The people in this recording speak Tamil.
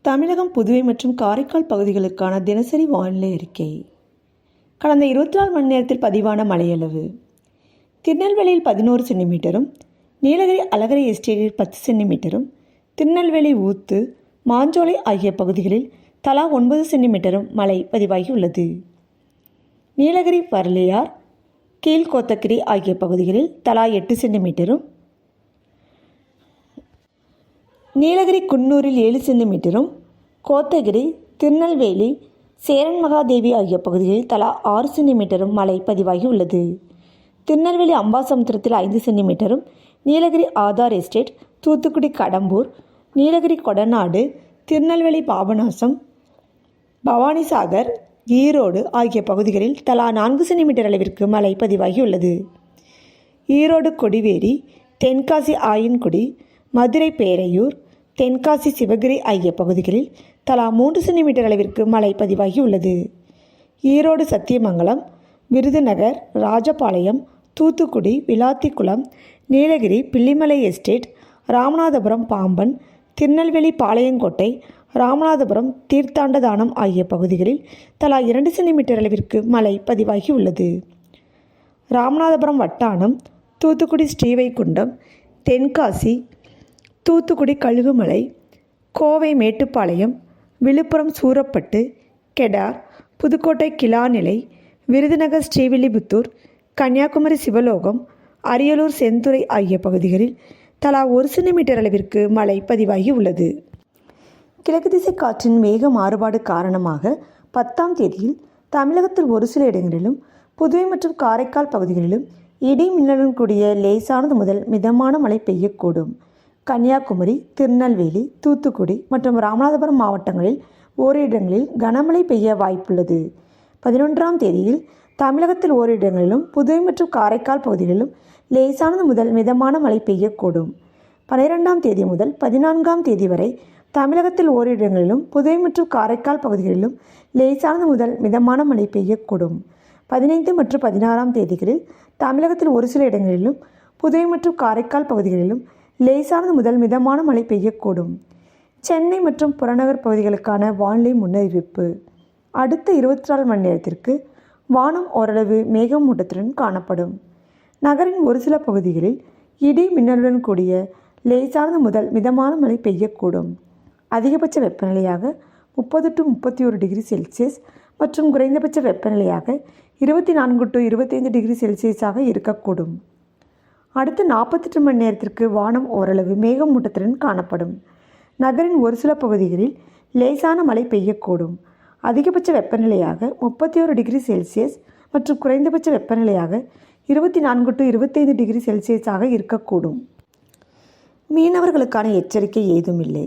தமிழகம், புதுவை மற்றும் காரைக்கால் பகுதிகளுக்கான தினசரி வானிலை அறிக்கை. கடந்த 24 மணி நேரத்தில் பதிவான மழையளவு: திருநெல்வேலியில் 11 சென்டிமீட்டரும், நீலகிரி அழகரை எஸ்டேட்டில் 10 சென்டிமீட்டரும், திருநெல்வேலி ஊத்து, மாஞ்சோலை ஆகிய பகுதிகளில் தலா 9 சென்டிமீட்டரும் மழை பதிவாகியுள்ளது. நீலகிரி பர்லியார், கீழ்கோத்தகிரி ஆகிய பகுதிகளில் தலா 8 சென்டிமீட்டரும், நீலகிரி குன்னூரில் 7 சென்டிமீட்டரும், கோத்தகிரி, திருநெல்வேலி, சேரன் மகாதேவி ஆகிய பகுதிகளில் தலா 6 சென்டிமீட்டரும் மழை பதிவாகியுள்ளது. திருநெல்வேலி அம்பாசமுத்திரத்தில் 5 சென்டிமீட்டரும், நீலகிரி ஆதார் எஸ்டேட், தூத்துக்குடி கடம்பூர், நீலகிரி கொடநாடு, திருநெல்வேலி பாபநாசம், பவானிசாகர், ஈரோடு ஆகிய பகுதிகளில் தலா 4 சென்டிமீட்டர் அளவிற்கு மழை பதிவாகியுள்ளது. ஈரோடு கொடிவேரி, தென்காசி ஆயன்குடி, மதுரை பேரையூர், தென்காசி சிவகிரி ஆகிய பகுதிகளில் தலா 3 சென்டிமீட்டர் அளவிற்கு மழை பதிவாகியுள்ளது. ஈரோடு சத்தியமங்கலம், விருதுநகர், ராஜபாளையம், தூத்துக்குடி, விளாத்திக்குளம், நீலகிரி பில்லிமலை எஸ்டேட், ராமநாதபுரம் பாம்பன், திருநெல்வேலி பாளையங்கோட்டை, ராமநாதபுரம் தீர்த்தாண்டதானம் ஆகிய பகுதிகளில் தலா 2 சென்டிமீட்டர் அளவிற்கு மழை பதிவாகியுள்ளது. ராமநாதபுரம் வட்டானம், தூத்துக்குடி ஸ்ரீவைகுண்டம், தென்காசி, தூத்துக்குடி கழுகுமலை, கோவை மேட்டுப்பாளையம், விழுப்புரம் சூரப்பட்டு, கெடார், புதுக்கோட்டை கிளாநிலை, விருதுநகர் ஸ்ரீவில்லிபுத்தூர், கன்னியாகுமரி சிவலோகம், அரியலூர் செந்துறை ஆகிய பகுதிகளில் தலா 1 சென்டிமீட்டர் அளவிற்கு மழை பதிவாகி உள்ளது. கிழக்கு திசை காற்றின் வேக மாறுபாடு காரணமாக 10ஆம் தேதியில் தமிழகத்தில் ஒரு சில இடங்களிலும், புதுவை மற்றும் காரைக்கால் பகுதிகளிலும் இடி மின்னலுடன் கூடிய லேசானது முதல் மிதமான மழை பெய்யக்கூடும். கன்னியாகுமரி, திருநெல்வேலி, தூத்துக்குடி மற்றும் ராமநாதபுரம் மாவட்டங்களில் ஓரிரு இடங்களில் கனமழை பெய்ய வாய்ப்புள்ளது. 11ஆம் தேதியில் தமிழகத்தில் ஓரிரு இடங்களிலும், புதுவை மற்றும் காரைக்கால் பகுதிகளிலும் லேசானது முதல் மிதமான மழை பெய்யக்கூடும். 12ஆம் தேதி முதல் 14ஆம் தேதி வரை தமிழகத்தில் ஓரிரு இடங்களிலும், புதுவை மற்றும் காரைக்கால் பகுதிகளிலும் லேசானது முதல் மிதமான மழை பெய்யக்கூடும். 15 மற்றும் 16ஆம் தேதிகளில் தமிழகத்தில் ஒரு சில இடங்களிலும், புதுவை மற்றும் காரைக்கால் பகுதிகளிலும் லேசானது முதல் மிதமான மழை பெய்யக்கூடும். சென்னை மற்றும் புறநகர் பகுதிகளுக்கான வானிலை முன்னறிவிப்பு: அடுத்த 24 மணி நேரத்திற்கு வானம் ஓரளவு மேகமூட்டத்துடன் காணப்படும். நகரின் ஒரு சில பகுதிகளில் இடி மின்னலுடன் கூடிய லேசானது முதல் மிதமான மழை பெய்யக்கூடும். அதிகபட்ச வெப்பநிலையாக 30 to 31 டிகிரி செல்சியஸ் மற்றும் குறைந்தபட்ச வெப்பநிலையாக 24 to 25 டிகிரி செல்சியஸாக இருக்கக்கூடும். அடுத்த 48 மணி நேரத்திற்கு வானம் ஓரளவு மேகமூட்டத்துடன் காணப்படும். நகரின் ஒரு சில பகுதிகளில் லேசான மழை பெய்யக்கூடும். அதிகபட்ச வெப்பநிலையாக 31 டிகிரி செல்சியஸ் மற்றும் குறைந்தபட்ச வெப்பநிலையாக 24 to 25 டிகிரி செல்சியஸாக இருக்கக்கூடும். மீனவர்களுக்கான எச்சரிக்கை ஏதும் இல்லை.